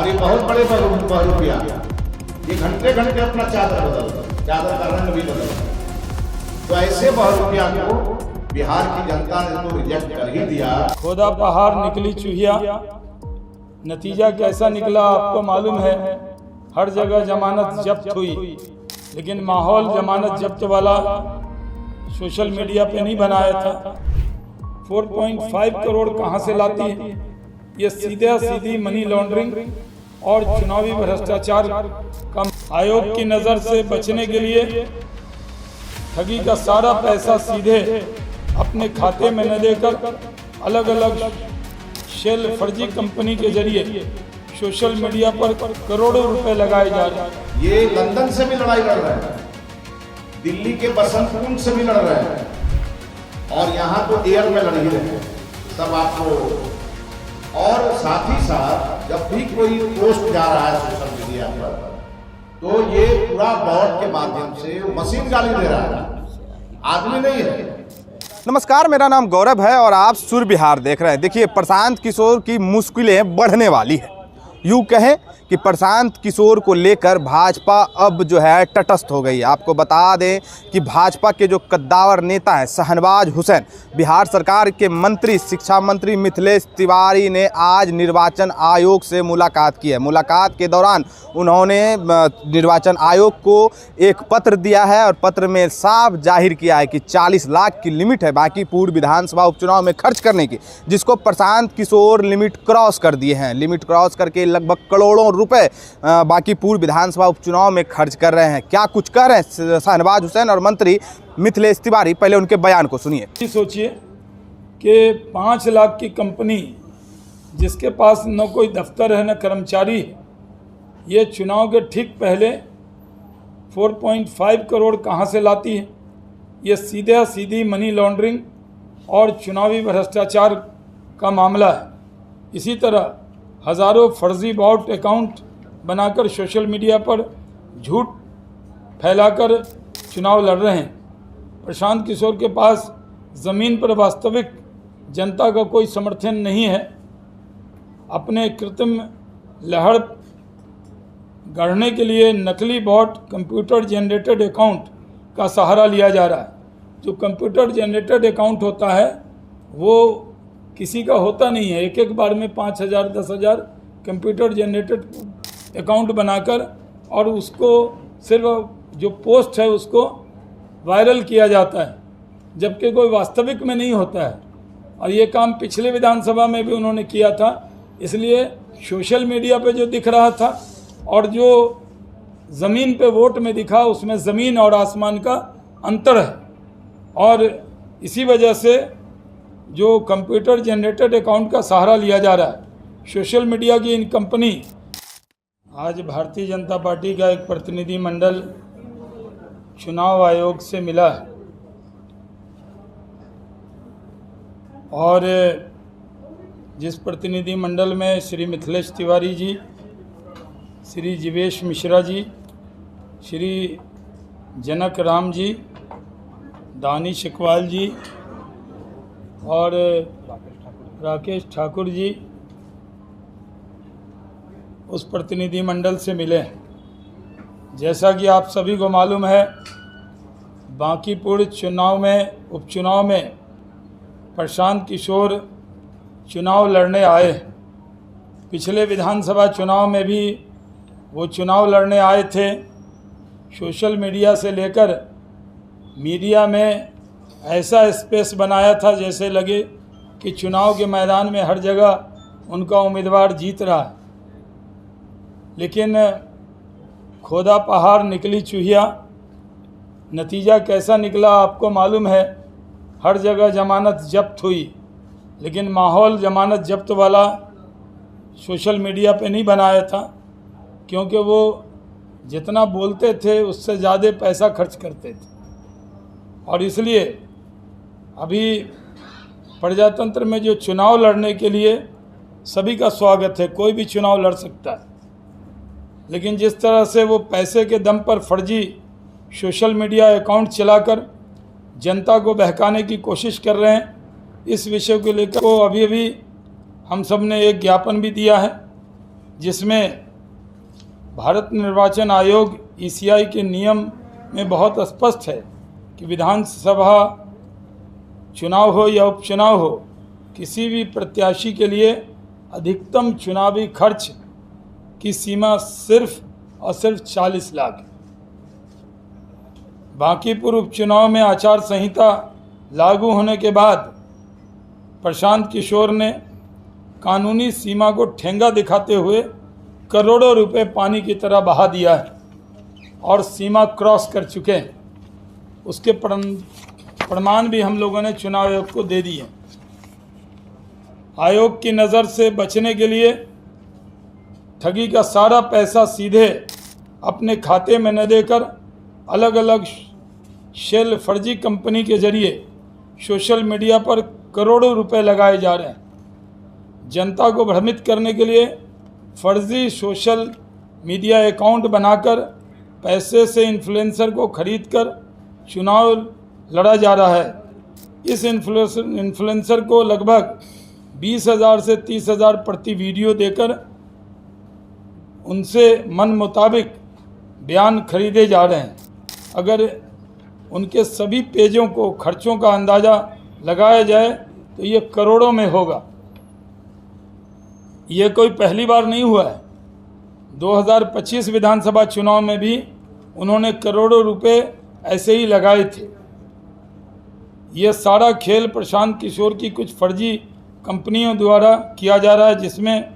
और ये बहुत बड़े बहरूपिया, ये घंटे घंटे अपना चादर का रंग भी बदलता। तो ऐसे बहरूपिया को बिहार की जनता ने तो रिजेक्ट कर ही दिया। खोदा पहाड़ निकली चूहिया, नतीजा कैसा निकला आपको मालूम है। हर जगह जमानत जब्त हुई, लेकिन माहौल जमानत जब्त वाला सोशल मीडिया पे नहीं बनाया था। 4.5 करोड़ कहां से लाती है? ये सीधी मनी लॉन्ड्रिंग और चुनावी भ्रष्टाचार का आयोग की नज़र से बचने के लिए ठगी का सारा पैसा सीधे अपने खाते में न देकर अलग अलग शेल फर्जी कंपनी के जरिए सोशल मीडिया पर करोड़ों रुपए लगाए जा रहे हैं। ये लंदन से भी लड़ाई लड़ रहे हैं, दिल्ली के बसंत कुंज से भी लड़ रहे हैं, और यहाँ तो एयर में लड़ ही रहे हैं सब आपको। और साथ ही साथ जब भी कोई पोस्ट जा रहा है सोशल मीडिया पर, तो ये पूरा बॉट के माध्यम से मशीन गाली दे रहा है, आदमी नहीं है। नमस्कार, मेरा नाम गौरव है और आप सुर बिहार देख रहे हैं। देखिए, प्रशांत किशोर की मुश्किलें बढ़ने वाली है। यूँ कहें कि प्रशांत किशोर को लेकर भाजपा अब जो है तटस्थ हो गई है। आपको बता दें कि भाजपा के जो कद्दावर नेता हैं शहनवाज हुसैन, बिहार सरकार के मंत्री शिक्षा मंत्री मिथिलेश तिवारी ने आज निर्वाचन आयोग से मुलाकात की है। मुलाकात के दौरान उन्होंने निर्वाचन आयोग को एक पत्र दिया है और पत्र में साफ जाहिर किया है कि 40 लाख की लिमिट है बाकी पूर्व विधानसभा उपचुनाव में खर्च करने की, जिसको प्रशांत किशोर लिमिट क्रॉस कर दिए हैं। लिमिट क्रॉस करके लगभग करोड़ों रुपए बाकी पूर्व विधानसभा उपचुनाव में खर्च कर रहे हैं। क्या कुछ कह रहे हैं शहनवाज हुसैन और मंत्री मिथिलेश तिवारी, पहले उनके बयान को सुनिए। सोचिए कि 5 लाख की कंपनी जिसके पास न कोई दफ्तर है न कर्मचारी है, ये चुनाव के ठीक पहले 4.5 करोड़ कहां से लाती है? ये सीधी मनी लॉन्ड्रिंग और चुनावी भ्रष्टाचार का मामला है। इसी तरह हज़ारों फर्जी बॉट अकाउंट बनाकर सोशल मीडिया पर झूठ फैलाकर चुनाव लड़ रहे हैं। प्रशांत किशोर के पास ज़मीन पर वास्तविक जनता का कोई समर्थन नहीं है। अपने कृत्रिम लहर गढ़ने के लिए नकली बॉट कंप्यूटर जनरेटेड अकाउंट का सहारा लिया जा रहा है। जो कंप्यूटर जनरेटेड अकाउंट होता है वो किसी का होता नहीं है। एक बार में 5,000 10,000 कंप्यूटर जनरेटेड अकाउंट बनाकर और उसको सिर्फ जो पोस्ट है उसको वायरल किया जाता है, जबकि कोई वास्तविक में नहीं होता है। और ये काम पिछले विधानसभा में भी उन्होंने किया था। इसलिए सोशल मीडिया पे जो दिख रहा था और जो ज़मीन पे वोट में दिखा, उसमें ज़मीन और आसमान का अंतर है। और इसी वजह से जो कंप्यूटर जनरेटेड अकाउंट का सहारा लिया जा रहा है सोशल मीडिया की इन कंपनी। आज भारतीय जनता पार्टी का एक प्रतिनिधिमंडल चुनाव आयोग से मिला है और जिस प्रतिनिधिमंडल में श्री मिथिलेश तिवारी जी, श्री जीवेश मिश्रा जी, श्री जनक राम जी, दानिश इकबाल जी और राकेश ठाकुर जी उस प्रतिनिधिमंडल से मिले। जैसा कि आप सभी को मालूम है, बांकीपुर उपचुनाव में प्रशांत किशोर चुनाव लड़ने आए। पिछले विधानसभा चुनाव में भी वो चुनाव लड़ने आए थे। सोशल मीडिया से लेकर मीडिया में ऐसा स्पेस बनाया था जैसे लगे कि चुनाव के मैदान में हर जगह उनका उम्मीदवार जीत रहा है। लेकिन खोदा पहाड़ निकली चूहिया, नतीजा कैसा निकला आपको मालूम है। हर जगह जमानत जब्त हुई, लेकिन माहौल जमानत जब्त वाला सोशल मीडिया पे नहीं बनाया था, क्योंकि वो जितना बोलते थे उससे ज़्यादा पैसा खर्च करते थे। और इसलिए अभी प्रजातंत्र में जो चुनाव लड़ने के लिए सभी का स्वागत है, कोई भी चुनाव लड़ सकता है। लेकिन जिस तरह से वो पैसे के दम पर फर्जी सोशल मीडिया अकाउंट चलाकर जनता को बहकाने की कोशिश कर रहे हैं, इस विषय को लेकर को अभी हम सब ने एक ज्ञापन भी दिया है, जिसमें भारत निर्वाचन आयोग ईसीआई के नियम में बहुत स्पष्ट है कि विधानसभा चुनाव हो या उपचुनाव हो, किसी भी प्रत्याशी के लिए अधिकतम चुनावी खर्च की सीमा सिर्फ और सिर्फ 40 लाख है। बांकीपुर उपचुनाव में आचार संहिता लागू होने के बाद प्रशांत किशोर ने कानूनी सीमा को ठेंगा दिखाते हुए करोड़ों रुपए पानी की तरह बहा दिया है और सीमा क्रॉस कर चुके हैं। उसके प्रमाण भी हम लोगों ने चुनाव आयोग को दे दिए। आयोग की नज़र से बचने के लिए ठगी का सारा पैसा सीधे अपने खाते में न देकर अलग अलग शेल फर्जी कंपनी के जरिए सोशल मीडिया पर करोड़ों रुपए लगाए जा रहे हैं। जनता को भ्रमित करने के लिए फर्जी सोशल मीडिया अकाउंट बनाकर पैसे से इन्फ्लुएंसर को खरीदकर चुनाव लड़ा जा रहा है। इस इन्फ्लुएंसर को लगभग 20,000 से 30,000 प्रति वीडियो देकर उनसे मन मुताबिक बयान खरीदे जा रहे हैं। अगर उनके सभी पेजों को खर्चों का अंदाज़ा लगाया जाए तो ये करोड़ों में होगा। ये कोई पहली बार नहीं हुआ है। 2025 विधानसभा चुनाव में भी उन्होंने करोड़ों रुपए ऐसे ही लगाए थे। ये सारा खेल प्रशांत किशोर की कुछ फर्जी कंपनियों द्वारा किया जा रहा है, जिसमें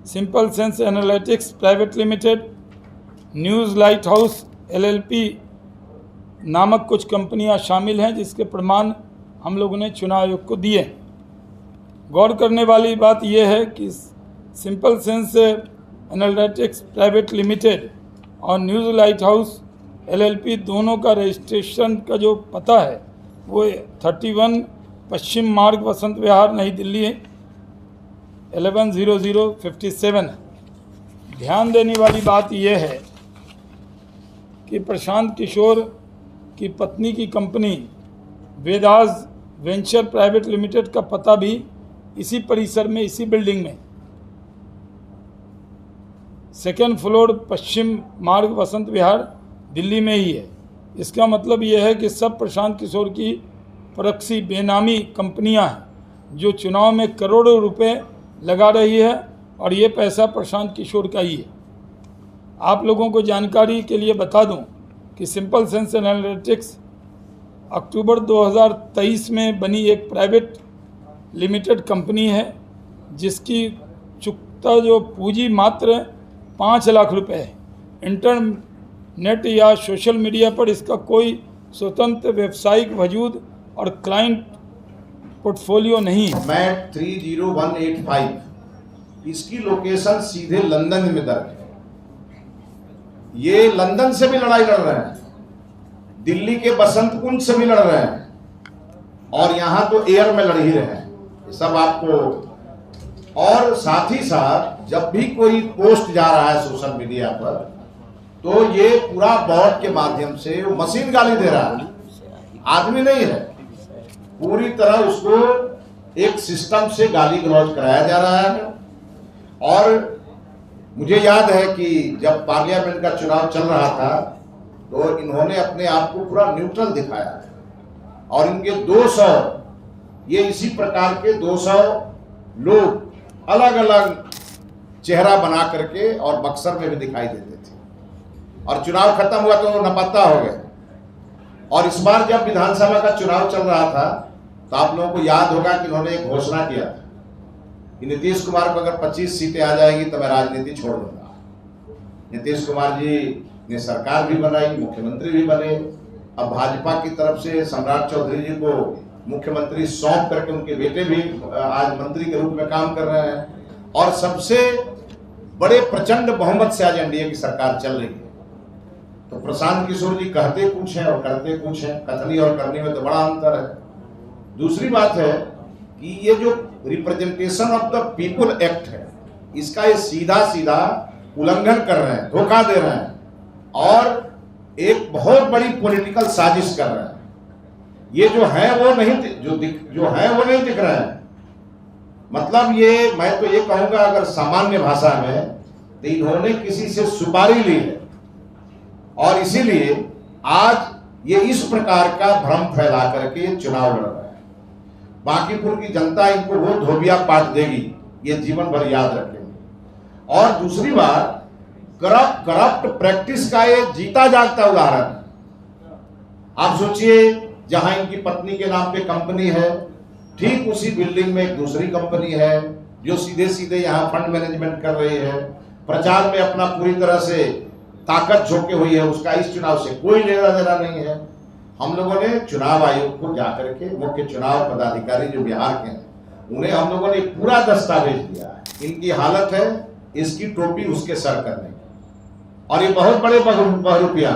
simple sense analytics private limited, news light house LLP नामक कुछ कंपनियां शामिल हैं, जिसके प्रमाण हम लोगों ने चुनाव आयोग को दिए। गौर करने वाली बात यह है कि simple sense analytics private limited और न्यूज़ लाइट हाउस LLP दोनों का रजिस्ट्रेशन का जो पता है वो 31 पश्चिम मार्ग वसंत विहार नई दिल्ली 110057 है। ध्यान देने वाली बात यह है कि प्रशांत किशोर की पत्नी की company Vedas venture private limited का पता भी इसी परिसर में, इसी बिल्डिंग में 2nd फ्लोर पश्चिम मार्ग वसंत विहार दिल्ली में ही है। इसका मतलब यह है कि सब प्रशांत किशोर की प्रॉक्सी बेनामी कंपनियां हैं जो चुनाव में करोड़ों रुपए लगा रही है और ये पैसा प्रशांत किशोर का ही है। आप लोगों को जानकारी के लिए बता दूं कि सिंपल सेंस एनालिटिक्स अक्टूबर 2023 में बनी एक प्राइवेट लिमिटेड कंपनी है, जिसकी चुकता जो पूंजी मात्र 5 लाख रुपए है। इंटरनेट या सोशल मीडिया पर इसका कोई स्वतंत्र व्यावसायिक वजूद और क्लाइंट पोर्टफोलियो नहीं है। मैट 30185 इसकी लोकेशन सीधे लंदन में दर्ज है। ये लंदन से भी लड़ाई लड़ रहे हैं, दिल्ली के बसंत कुंज से भी लड़ रहे हैं और यहां तो एयर में लड़ ही रहे हैं। सब आपको, और साथ ही साथ जब भी कोई पोस्ट जा रहा है सोशल मीडिया पर तो ये पूरा बॉट के माध्यम से मशीन गाली दे रहा है, आदमी नहीं है। पूरी तरह उसको एक सिस्टम से गाली गलौज कराया जा रहा है। और मुझे याद है कि जब पार्लियामेंट का चुनाव चल रहा था तो इन्होंने अपने आप को पूरा न्यूट्रल दिखाया और इनके 200 ये इसी प्रकार के 200 लोग अलग अलग चेहरा बना करके और बक्सर में भी दिखाई देते थे और चुनाव खत्म हुआ तो लापता हो गए। और इस बार जब विधानसभा का चुनाव चल रहा था तो आप लोगों को याद होगा कि इन्होंने एक घोषणा किया था कि नीतीश कुमार को अगर 25 सीटें आ जाएगी तो मैं राजनीति छोड़ दूंगा। नीतीश कुमार जी ने सरकार भी बनाई, मुख्यमंत्री भी बने। अब भाजपा की तरफ से सम्राट चौधरी जी को मुख्यमंत्री सौंप करके उनके बेटे भी आज मंत्री के रूप में काम कर रहे हैं और सबसे बड़े प्रचंड बहुमत से आज एनडीए की सरकार चल रही है। तो प्रशांत किशोर जी कहते कुछ है और करते कुछ है, कथनी और करनी में तो बड़ा अंतर है। दूसरी बात है कि ये जो representation of the people act है, इसका ये सीधा सीधा उल्लंघन कर रहे हैं, धोखा दे रहे हैं और एक बहुत बड़ी पॉलिटिकल साजिश कर रहे हैं। ये जो है वो नहीं, जो है वो नहीं दिख रहे हैं। मतलब ये, मैं तो ये कहूंगा अगर सामान्य भाषा में तो इन्होंने किसी से सुपारी ली है और इसीलिए आज ये इस प्रकार का भ्रम फैला करके ये चुनाव लड़ रहा है। बांकीपुर की जनता इनको वो धोबिया पाट देगी, ये जीवन भर याद रखेंगे। और दूसरी बात, करप्ट प्रैक्टिस का ये जीता जागता उदाहरण है। आप सोचिए, जहां इनकी पत्नी के नाम पे कंपनी है, ठीक उसी बिल्डिंग में एक दूसरी कंपनी है जो सीधे सीधे यहाँ फंड मैनेजमेंट कर रही है, प्रचार में अपना पूरी तरह से ताकत झोंके हुई है। उसका इस चुनाव से कोई लेना देना नहीं है। हम लोगों ने चुनाव आयोग को जाकर के, मुख्य चुनाव पदाधिकारी जो बिहार के हैं, उन्हें हम लोगों ने पूरा दस्तावेज दिया है। इनकी हालत है इसकी टोपी उसके सर करने की। और ये बहुत बड़े बहुरूपिया,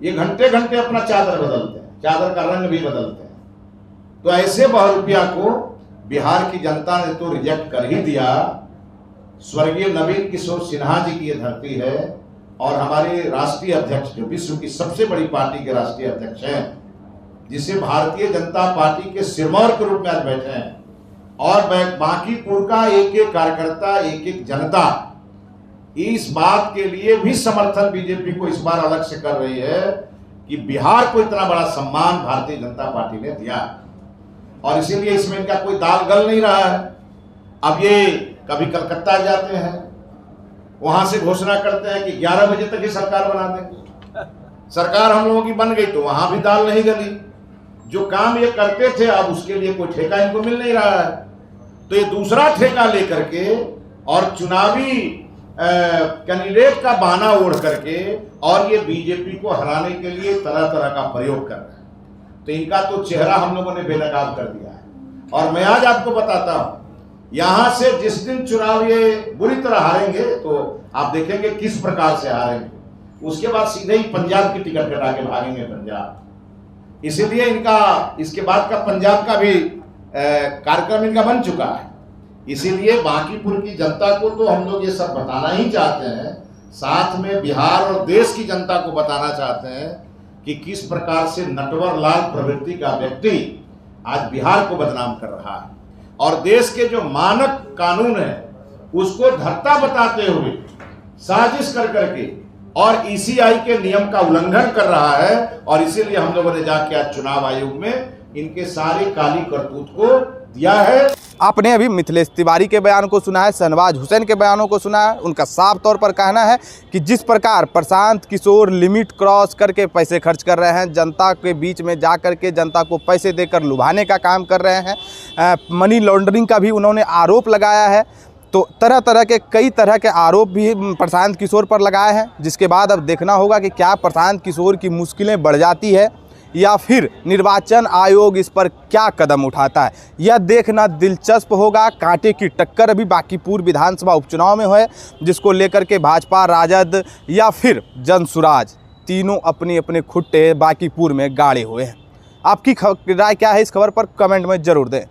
ये घंटे घंटे अपना चादर बदलते हैं, चादर का रंग भी बदलते हैं। तो ऐसे बहुरूपिया को बिहार की जनता ने तो रिजेक्ट कर ही दिया। स्वर्गीय नवीन किशोर सिन्हा जी की ये धरती है और हमारे राष्ट्रीय अध्यक्ष, जो विश्व की सबसे बड़ी पार्टी के राष्ट्रीय अध्यक्ष हैं, जिसे भारतीय जनता पार्टी के सिरमौर के रूप में आज बैठे हैं, और बांकीपुर का एक एक कार्यकर्ता, एक एक जनता इस बात के लिए भी समर्थन बीजेपी को इस बार अलग से कर रही है कि बिहार को इतना बड़ा सम्मान भारतीय जनता पार्टी ने दिया। और इसीलिए इसमें इनका कोई दाल गल नहीं रहा है। अब ये कभी कलकत्ता जाते हैं, वहां से घोषणा करते हैं कि 11 बजे तक ही सरकार बना देंगे। सरकार हम लोगों की बन गई तो वहां भी दाल नहीं गली। जो काम ये करते थे अब उसके लिए कोई ठेका इनको मिल नहीं रहा है। तो ये दूसरा ठेका लेकर के और चुनावी कैंडिडेट का बहाना ओढ़ करके और ये बीजेपी को हराने के लिए तरह तरह का प्रयोग कर रहे हैं। तो इनका तो चेहरा हम लोगों ने बेनकाब कर दिया है। और मैं आज आपको बताता हूं, यहां से जिस दिन चुनाव ये बुरी तरह हारेंगे तो आप देखेंगे किस प्रकार से हारेंगे। उसके बाद सीधे ही पंजाब की टिकट कटा के भागेंगे पंजाब। इसीलिए इनका इसके बाद का पंजाब का भी कार्यक्रम इनका बन चुका है। इसीलिए बांकीपुर की जनता को तो हम लोग ये सब बताना ही चाहते हैं, साथ में बिहार और देश की जनता को बताना चाहते हैं कि किस प्रकार से नटवर लाल प्रवृत्ति का व्यक्ति आज बिहार को बदनाम कर रहा है और देश के जो मानक कानून है उसको धर्ता बताते हुए साजिश कर करके और ईसीआई के नियम का उल्लंघन कर रहा है। और इसीलिए हम लोगों ने जाके आज चुनाव आयोग में इनके सारे काली करतूत को दिया है। आपने अभी मिथिलेश तिवारी के बयान को सुना है, शहनवाज हुसैन के बयानों को सुना है। उनका साफ तौर पर कहना है कि जिस प्रकार प्रशांत किशोर लिमिट क्रॉस करके पैसे खर्च कर रहे हैं, जनता के बीच में जा कर के जनता को पैसे देकर लुभाने का काम कर रहे हैं, मनी लॉन्ड्रिंग का भी उन्होंने आरोप लगाया है। तो तरह तरह के कई तरह के आरोप भी प्रशांत किशोर पर लगाए हैं, जिसके बाद अब देखना होगा कि क्या प्रशांत किशोर की मुश्किलें बढ़ जाती है या फिर निर्वाचन आयोग इस पर क्या कदम उठाता है। यह देखना दिलचस्प होगा। कांटे की टक्कर अभी बांकीपुर विधानसभा उपचुनाव में है, जिसको लेकर के भाजपा, राजद या फिर जनसुराज तीनों अपने अपने खुट्टे बांकीपुर में गाड़े हुए हैं। आपकी राय क्या है इस खबर पर कमेंट में ज़रूर दें।